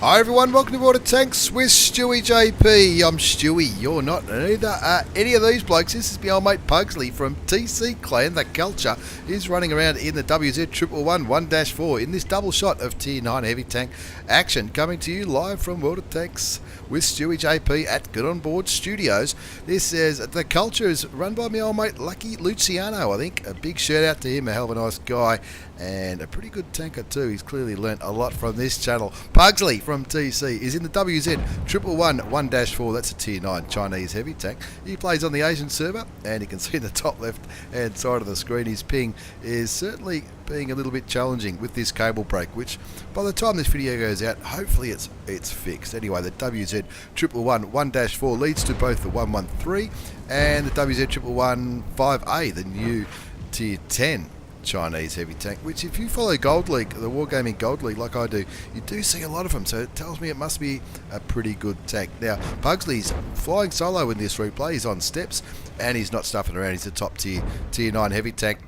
Hi everyone, welcome to Water Tanks with stewiejp. I'm Stewie, you're not, and neither are any of these blokes. This is my old mate Puggsley from TC Clan. The culture is running around in the WZ111 1-4 in this double shot of Tier 9 heavy tank action, coming to you live from Water Tanks with stewiejp at Get On Board Studios. This is the culture is run by my old mate Lucky Luciano. I think a big shout out to him, a hell of a nice guy and a pretty good tanker too. He's clearly learnt a lot from this channel. Puggsley from TC is in the WZ111 1-4. That's a Tier 9 Chinese heavy tank. He plays on the Asian server, and you can see in the top left hand side of the screen his ping is certainly being a little bit challenging with this cable break, which by the time this video goes out, hopefully it's fixed. Anyway, the WZ111 1-4 leads to both the 113 and the WZ111 5A, the new Tier 10 Chinese heavy tank, which if you follow Gold League, the Wargaming Gold League, like I do, you do see a lot of them, so it tells me it must be a pretty good tank. Now, Puggsley's flying solo in this replay. He's on steps, and he's not stuffing around. He's a top tier 9 heavy tank.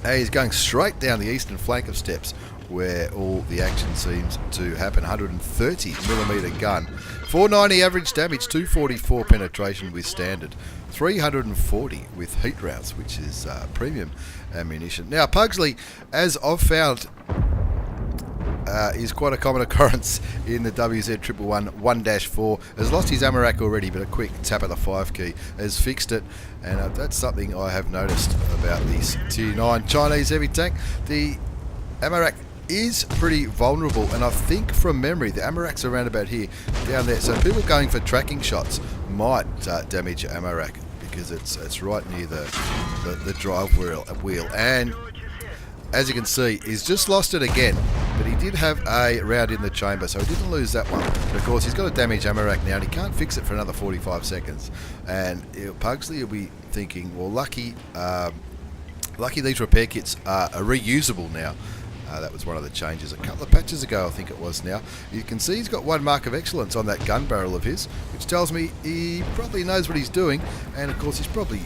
And he's going straight down the eastern flank of steps, where all the action seems to happen. 130mm gun, 490 average damage, 244 penetration with standard, 340 with heat rounds, which is premium ammunition. Now, Puggsley, as I've found, is quite a common occurrence in the WZ111 1-4. Has lost his AMRAC already, but a quick tap of the 5 key has fixed it, and that's something I have noticed about this Tier 9 Chinese heavy tank. The AMRAC is pretty vulnerable, and I think from memory the AMRAC's around about here, down there, so people going for tracking shots might damage your AMRAC, because it's right near the drive wheel. And as you can see, he's just lost it again, but he did have a round in the chamber, so he didn't lose that one. But of course, he's got a damaged AMRAC now, and he can't fix it for another 45 seconds. And Puggsley will be thinking, well, lucky these repair kits are reusable now. That was one of the changes a couple of patches ago, I think it was now. You can see he's got one mark of excellence on that gun barrel of his, which tells me he probably knows what he's doing, and of course he's probably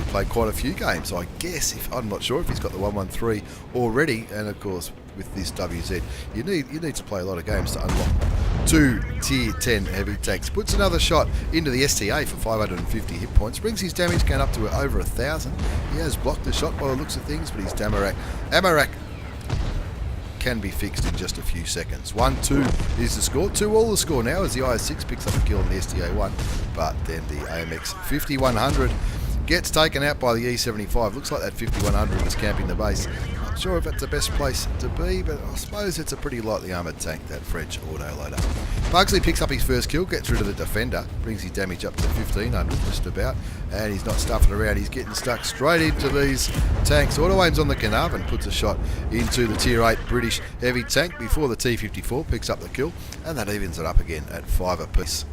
played quite a few games, I guess. I'm not sure if he's got the 113 already, and of course with this WZ you need to play a lot of games to unlock 2 Tier 10 heavy tanks. Puts another shot into the STA for 550 hit points, brings his damage count up to over 1,000. He has blocked the shot by the looks of things, but his AMRAC can be fixed in just a few seconds. 1-2 is the score. 2-all the score now as the IS-6 picks up a kill on the STA-1, but then the AMX 5100 gets taken out by the E75. Looks like that 5100 was camping the base. Not sure if that's the best place to be, but I suppose it's a pretty lightly armoured tank, that French autoloader. Puggsley picks up his first kill, gets rid of the defender, brings his damage up to 1500 just about, and he's not stuffing around. He's getting stuck straight into these tanks. Auto aims on the Carnarvon, puts a shot into the Tier 8 British heavy tank before the T54 picks up the kill, and that evens it up again at 5 apiece.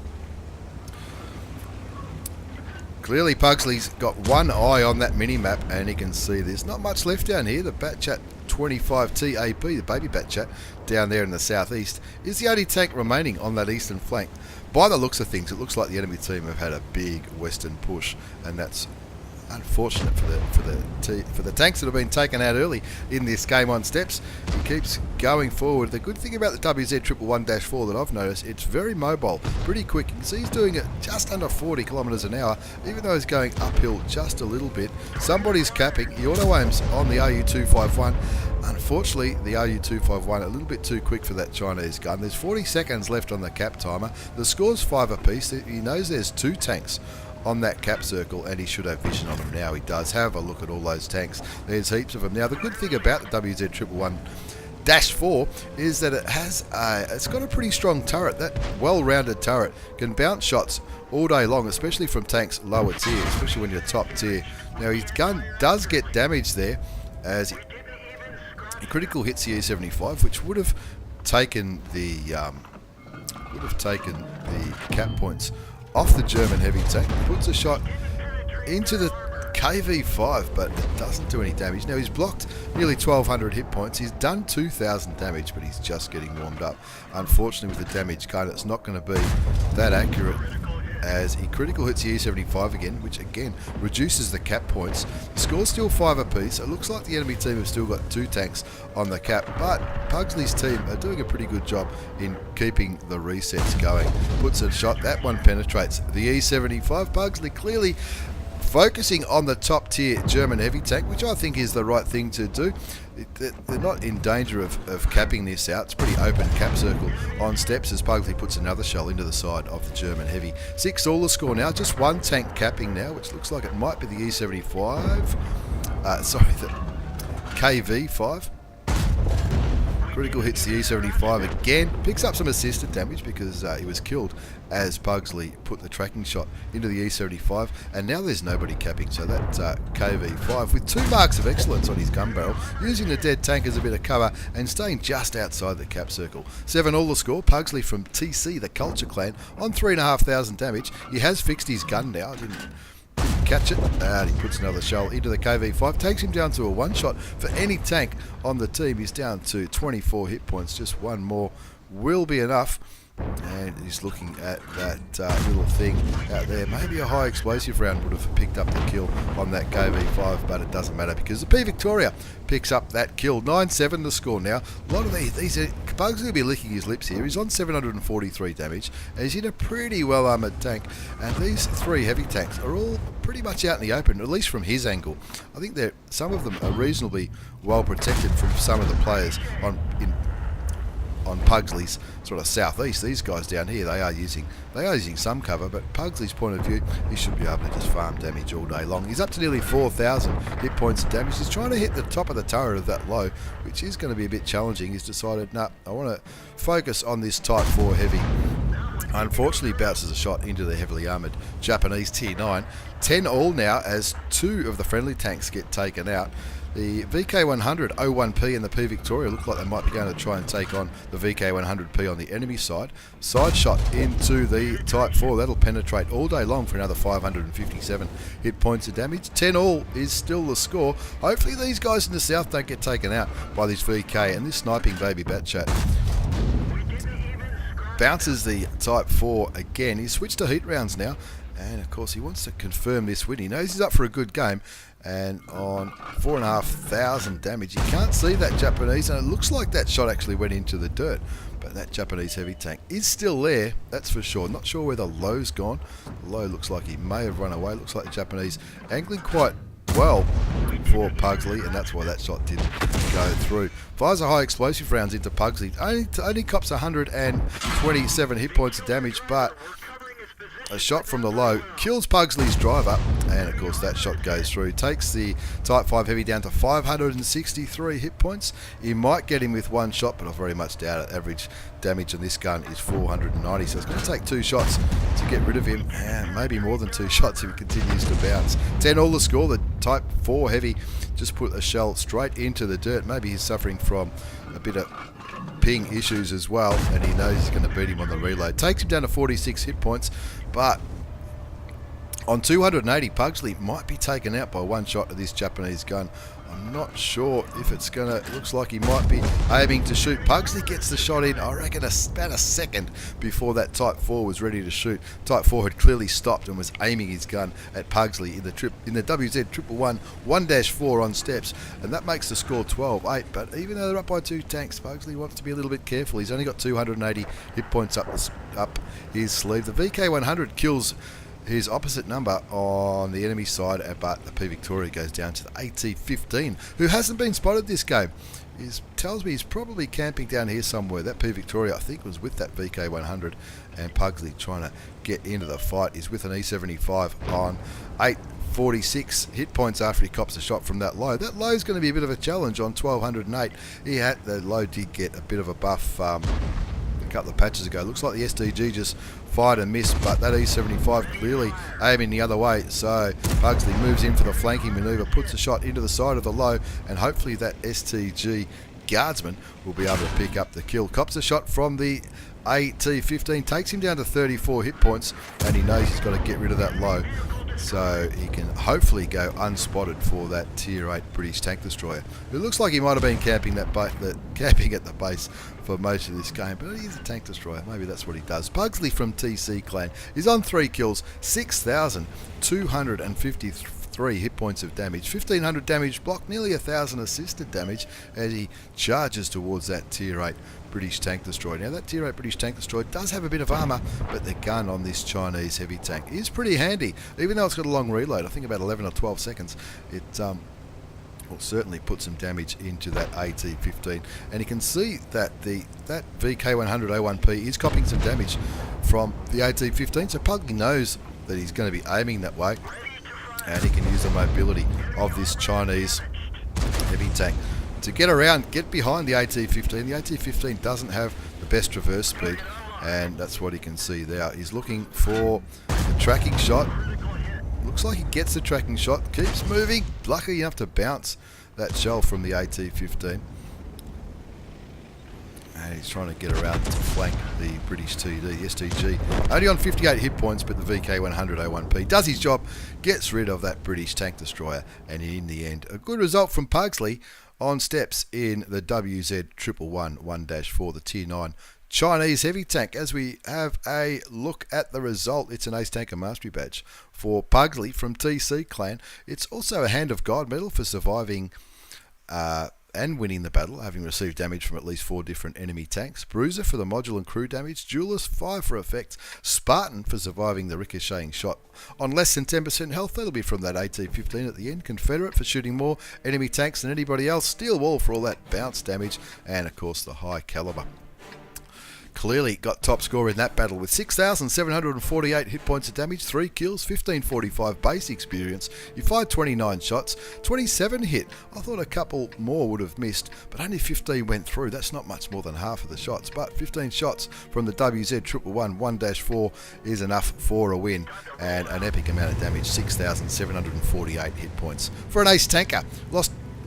Clearly Pugsley's got one eye on that mini-map, and he can see there's not much left down here. The Batchat 25 TAP, the baby Batchat, down there in the southeast, is the only tank remaining on that eastern flank. By the looks of things, it looks like the enemy team have had a big western push, and that's unfortunate for the tanks that have been taken out early in this game on steps. He keeps going forward. The good thing about the WZ111 1-4 that I've noticed, it's very mobile, pretty quick. You can see he's doing it just under 40 kilometres an hour, even though he's going uphill just a little bit. Somebody's capping. He auto aims on the RU251. Unfortunately, the RU251 a little bit too quick for that Chinese gun. There's 40 seconds left on the cap timer. The score's 5 apiece. He knows there's 2 tanks on that cap circle, and he should have vision on them now. He does. Have a look at all those tanks. There's heaps of them. Now, the good thing about the WZ111 1-4 is that it's got a pretty strong turret. That well-rounded turret can bounce shots all day long, especially from tanks lower tier, especially when you're top tier. Now, his gun does get damaged there as he critical hits the E75, which would have taken the cap points off the German heavy tank. Puts a shot into the KV5, but it doesn't do any damage. Now, he's blocked nearly 1,200 hit points. He's done 2,000 damage, but he's just getting warmed up. Unfortunately, with the damage gun, it's not going to be that accurate. as he critical hits the E75 again, which again reduces the cap points. The score's still 5 apiece. It looks like the enemy team have still got 2 tanks on the cap, but Puggsley's team are doing a pretty good job in keeping the resets going. Puts a shot, that one penetrates the E75. Puggsley clearly focusing on the top tier German heavy tank, which I think is the right thing to do. They're not in danger of capping this out. It's a pretty open cap circle on steps as Puggsley puts another shell into the side of the German heavy. 6 all the score now, just 1 tank capping now, which looks like it might be the E75. The KV5. Critical hits the E75 again, picks up some assisted damage because he was killed as Puggsley put the tracking shot into the E75, and now there's nobody capping, so that KV5 with 2 marks of excellence on his gun barrel, using the dead tank as a bit of cover and staying just outside the cap circle. 7 all the score, Puggsley from TC, the Culture Clan, on 3,500 damage. He has fixed his gun now, didn't catch it, and he puts another shell into the KV5, takes him down to a 1 shot for any tank on the team. He's down to 24 hit points, just 1 more will be enough, and he's looking at that little thing out there. Maybe a high explosive round would have picked up the kill on that KV5, but it doesn't matter because the P Victoria picks up that kill. 9-7 the score now. A lot of these Puggsley will be licking his lips here. He's on 743 damage, and he's in a pretty well armoured tank, and these 3 heavy tanks are all pretty much out in the open, at least from his angle. I think some of them are reasonably well protected from some of the players on Pugsley's sort of southeast. These guys down here, they are using some cover, but Pugsley's point of view, he should be able to just farm damage all day long. He's up to nearly 4,000 hit points of damage. He's trying to hit the top of the turret of that low, which is going to be a bit challenging. He's decided, nah, I want to focus on this Type 4 heavy. Unfortunately, bounces a shot into the heavily armoured Japanese Tier 9. 10 all now as 2 of the friendly tanks get taken out. The VK100 01P and the P Victoria look like they might be going to try and take on the VK100P on the enemy side. Side shot into the Type 4. That'll penetrate all day long for another 557 hit points of damage. 10 all is still the score. Hopefully these guys in the south don't get taken out by this VK and this sniping baby Batchat. Bounces the Type 4 again. He's switched to heat rounds now, and of course he wants to confirm this win. He knows he's up for a good game, and on 4,500 damage, you can't see that Japanese, and it looks like that shot actually went into the dirt, but that Japanese heavy tank is still there, that's for sure. Not sure where the low's gone. The low looks like he may have run away. Looks like the Japanese angling quite well for Puggsley, and that's why that shot didn't go through. Fires a high explosive rounds into Puggsley. Only cops 127 hit points of damage, but a shot from the low kills Pugsley's driver, and of course that shot goes through. Takes the Type 5 Heavy down to 563 hit points. He might get him with 1 shot, but I very much doubt it. Average damage on this gun is 490, so it's going to take 2 shots to get rid of him, and maybe more than 2 shots if he continues to bounce. 10 all the score. The Type 4 Heavy just put a shell straight into the dirt. Maybe he's suffering from a bit of ping issues as well, and he knows he's going to beat him on the reload. Takes him down to 46 hit points, but on 280, Puggsley might be taken out by 1 shot of this Japanese gun. I'm not sure if it's going to... Looks like he might be aiming to shoot. Puggsley gets the shot in, I reckon, about a second before that Type 4 was ready to shoot. Type 4 had clearly stopped and was aiming his gun at Puggsley in the WZ111 1-4 on steps, and that makes the score 12-8. But even though they're up by 2 tanks, Puggsley wants to be a little bit careful. He's only got 280 hit points up his sleeve. The VK100 kills his opposite number on the enemy side, but the P Victoria goes down to the AT-15, who hasn't been spotted this game. Tells me he's probably camping down here somewhere. That P Victoria, I think, was with that VK100, and Puggsley trying to get into the fight. He's with an E75 on 846 hit points after he cops a shot from that low. That low is going to be a bit of a challenge on 1208. The low did get a bit of a buff a couple of patches ago. Looks like the SDG just fired and missed, but that E75 clearly aiming the other way, so Puggsley moves in for the flanking manoeuvre, puts a shot into the side of the low, and hopefully that STG guardsman will be able to pick up the kill. Cops a shot from the AT-15, takes him down to 34 hit points, and he knows he's got to get rid of that low. so he can hopefully go unspotted for that Tier 8 British tank destroyer. It looks like he might have been camping camping at the base for most of this game, but he's a tank destroyer. Maybe that's what he does. Puggsley from TC Clan is on 3 kills, 6,253 hit points of damage, 1,500 damage block, nearly 1,000 assisted damage as he charges towards that Tier 8 British tank destroyer. Now that Tier 8 British tank destroyer does have a bit of armour, but the gun on this Chinese heavy tank is pretty handy. Even though it's got a long reload, I think about 11 or 12 seconds, it will certainly put some damage into that AT-15. And you can see that that VK100A1P is copying some damage from the AT-15, so Puggsley knows that he's going to be aiming that way, and he can use the mobility of this Chinese heavy tank to get around, get behind the AT-15. The AT-15 doesn't have the best traverse speed, and that's what he can see there. He's looking for the tracking shot. Looks like he gets the tracking shot, keeps moving, lucky enough to bounce that shell from the AT-15. And he's trying to get around to flank the British STG. Only on 58 hit points, but the VK100A1P does his job, gets rid of that British tank destroyer, and in the end, a good result from Puggsley on steps in the WZ111-1-4, the Tier 9 Chinese heavy tank. As we have a look at the result, it's an Ace Tanker Mastery Badge for Puggsley from TC Clan. It's also a Hand of God medal for surviving and winning the battle, having received damage from at least 4 different enemy tanks. Bruiser for the module and crew damage. Duelist 5 for effects. Spartan for surviving the ricocheting shot on less than 10% health. That'll be from that AT-15 at the end. Confederate for shooting more enemy tanks than anybody else. Steel Wall for all that bounce damage. And of course the high caliber. Clearly got top score in that battle with 6,748 hit points of damage, 3 kills, 1,545 base experience. He fired 29 shots, 27 hit. I thought a couple more would have missed, but only 15 went through. That's not much more than half of the shots, but 15 shots from the WZ111-1-4 is enough for a win, and an epic amount of damage, 6,748 hit points for an ace tanker.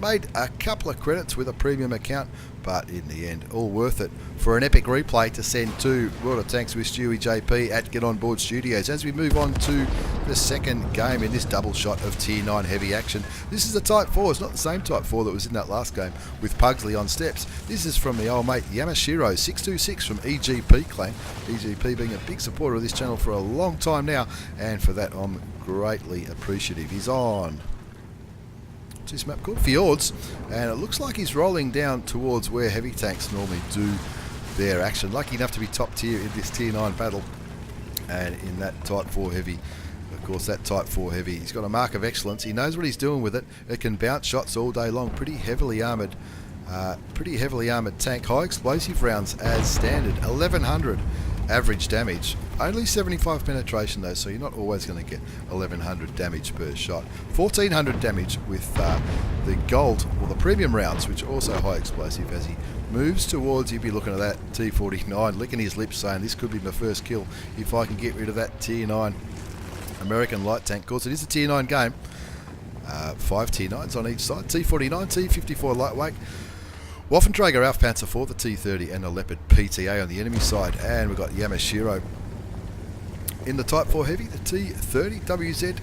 Made a couple of credits with a premium account, but in the end, all worth it for an epic replay to send to World of Tanks with StewiejP at Get On Board Studios. As we move on to the second game in this double shot of Tier 9 heavy action. This is a Type 4. It's not the same Type 4 that was in that last game with Puggsley on steps. This is from the old mate Yamashiro 626 from EGP Clan. EGP being a big supporter of this channel for a long time now, and for that I'm greatly appreciative. He's on this map called Fjords, and it looks like he's rolling down towards where heavy tanks normally do their action. Lucky enough to be top tier in this Tier 9 battle, and in that Type 4 heavy, of course that Type 4 heavy, he's got a mark of excellence. He knows what he's doing with it. It can bounce shots all day long. Pretty heavily armoured tank. High explosive rounds as standard, 1,100 average damage. Only 75 penetration though, so you're not always going to get 1,100 damage per shot. 1,400 damage with the gold, or the premium rounds, which are also high explosive. As he moves towards, you'd be looking at that T-49, licking his lips saying, this could be my first kill if I can get rid of that Tier 9 American light tank. Of course, it is a Tier 9 game. 5 Tier 9s on each side. T-49, T-54 lightweight. Waffenträger Panzer IV, the T-30 and the Leopard PTA on the enemy side. And we've got Yamashiro in the Type 4 heavy, the T-30 WZ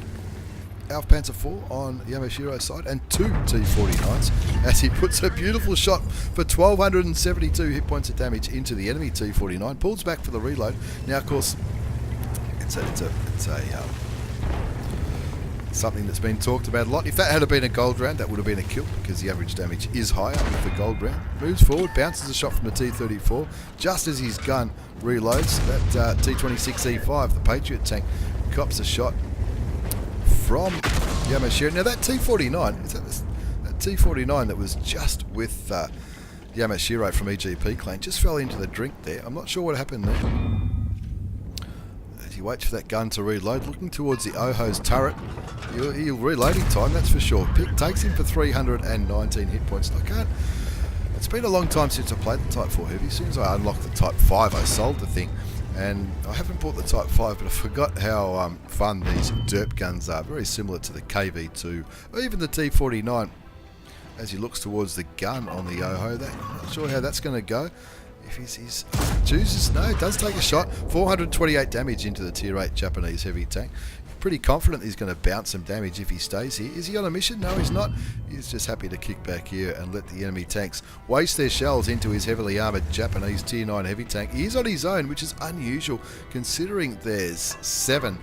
Panzer IV on Yamashiro's side, and 2 T-49s as he puts a beautiful shot for 1,272 hit points of damage into the enemy T-49. Pulls back for the reload. Now, of course, it's something that's been talked about a lot. If that had been a gold round, that would have been a kill, because the average damage is higher with the gold round. Moves forward, bounces a shot from the T-34. Just as his gun reloads, that T-26E5, the Patriot tank, cops a shot from Yamashiro. Now that T-49, is that T-49 that was just with Yamashiro from EGP Clan, just fell into the drink there. I'm not sure what happened there. He waits for that gun to reload, looking towards the Oho's turret. He'll reloading time, that's for sure. Pick takes him for 319 hit points. It's been a long time since I played the Type 4 heavy. As soon as I unlocked the Type 5, I sold the thing, and I haven't bought the Type 5, but I forgot how fun these derp guns are. Very similar to the KV2 or even the T-49. As he looks towards the gun on the Oho, I'm not sure how that's going to go. If he's chooses, no, it does take a shot. 428 damage into the Tier 8 Japanese heavy tank. pretty confident he's going to bounce some damage if he stays here. Is he on a mission? No, he's not. He's just happy to kick back here and let the enemy tanks waste their shells into his heavily armoured Japanese Tier 9 heavy tank. He is on his own, which is unusual considering there's 7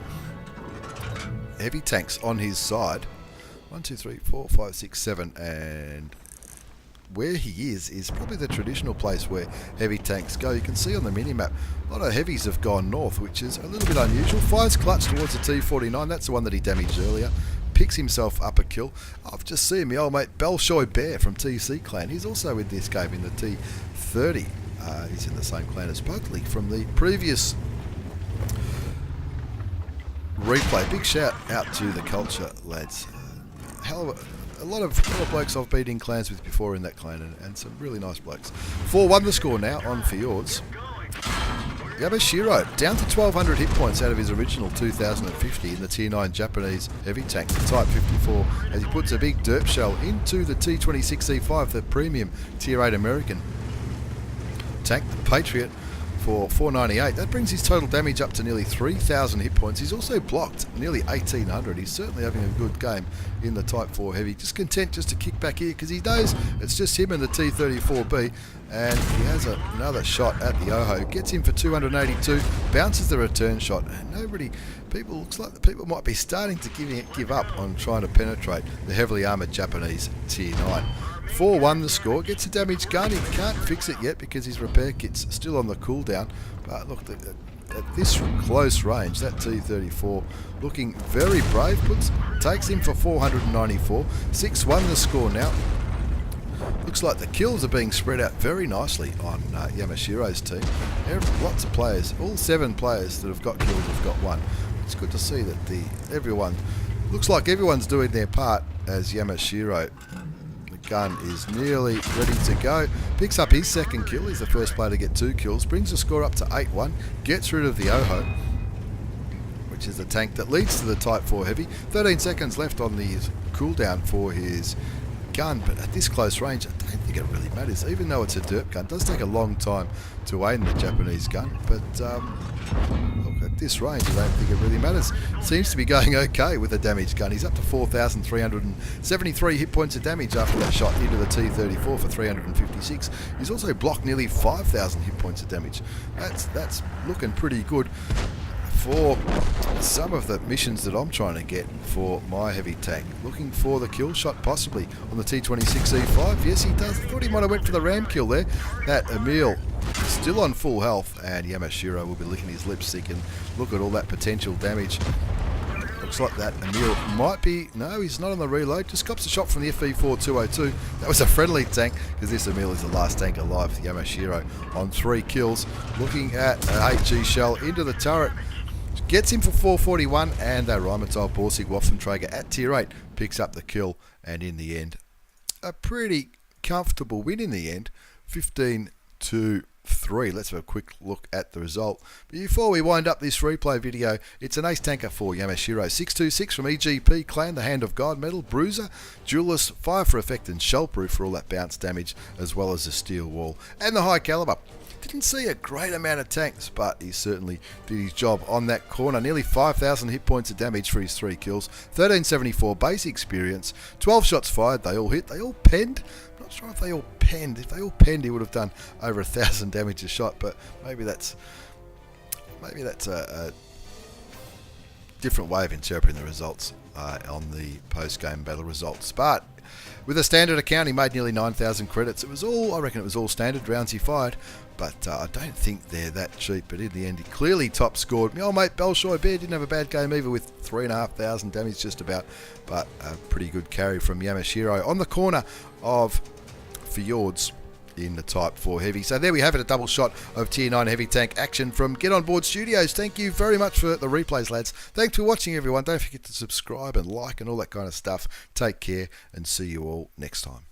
heavy tanks on his side. 1, 2, 3, 4, 5, 6, 7, and where he is probably the traditional place where heavy tanks go. You can see on the minimap a lot of heavies have gone north, which is a little bit unusual. Fires clutch towards the T49, that's the one that he damaged earlier. Picks himself up a kill. I've just seen my old mate Bolshoi Bear from TC Clan. He's also in this game in the T30. He's in the same clan as Puggsley from the previous replay. Big shout out to the culture, lads. Hell of a lot of blokes I've been in clans with before in that clan, and some really nice blokes. 4-1 the score now on Fjords. Yamashiro down to 1,200 hit points out of his original 2,050 in the Tier 9 Japanese heavy tank, the Type 54, as he puts a big derp shell into the T26E5, the premium Tier 8 American tank, the Patriot, for 498. That brings his total damage up to nearly 3,000 hit points. He's also blocked nearly 1,800. He's certainly having a good game in the Type 4 Heavy. Just content just to kick back here because he knows it's just him and the T34B, and he has another shot at the Oho. Gets him for 282, bounces the return shot, and looks like the people might be starting to give up on trying to penetrate the heavily armoured Japanese Tier 9. 4-1 the score, gets a damaged gun. He can't fix it yet because his repair kit's still on the cooldown. But look, at this close range, that T34 looking very brave, takes him for 494. 6-1 the score now. Looks like the kills are being spread out very nicely on Yamashiro's team. Lots of players, all 7 players that have got kills have got 1. It's good to see that looks like everyone's doing their part as Yamashiro. Gun is nearly ready to go. Picks up his second kill. He's the first player to get 2 kills. Brings the score up to 8-1. Gets rid of the Oho, which is the tank that leads to the Type 4 Heavy. 13 seconds left on the cooldown for his gun, but at this close range, I don't think it really matters. Even though it's a derp gun, it does take a long time to aim the Japanese gun, but look, at this range, I don't think it really matters. Seems to be going okay with a damaged gun. He's up to 4,373 hit points of damage after that shot into the T34 for 356. He's also blocked nearly 5,000 hit points of damage. That's looking pretty good for some of the missions that I'm trying to get for my heavy tank. Looking for the kill shot possibly on the T26E5. Yes, he does. I thought he might have went for the ram kill there. That Emil still on full health, and Yamashiro will be licking his lips so he can look at all that potential damage. Looks like that Emil might be... No, he's not on the reload. Just cops a shot from the FV4202. That was a friendly tank, because this Emil is the last tank alive for Yamashiro on 3 kills. Looking at an HG shell into the turret. Gets him for 441, and that Rheinmetall Borsig Waffenträger at Tier 8 picks up the kill, and in the end, a pretty comfortable win in the end, 15-3. Let's have a quick look at the result. But before we wind up this replay video, it's an ace tanker for Yamashiro. 626 from EGP Clan, the Hand of God medal, Bruiser, Duelist, Fire for Effect and Shellproof for all that bounce damage, as well as the steel wall, and the high caliber. Didn't see a great amount of tanks, but he certainly did his job on that corner. Nearly 5,000 hit points of damage for his 3 kills. 1,374 base experience. 12 shots fired. They all hit. They all penned. I'm not sure if they all penned. If they all penned, he would have done over 1,000 damage a shot. But maybe that's a different way of interpreting the results on the post-game battle results. But with a standard account, he made nearly 9,000 credits. I reckon it was all standard rounds he fired. But I don't think they're that cheap. But in the end, he clearly top scored. My old mate Bolshoi Bear didn't have a bad game either, with 3,500 damage just about. But a pretty good carry from Yamashiro on the corner of Fjords in the Type 4 Heavy. So there we have it, a double shot of Tier 9 Heavy Tank action from Get On Board Studios. Thank you very much for the replays, lads. Thanks for watching, everyone. Don't forget to subscribe and like and all that kind of stuff. Take care and see you all next time.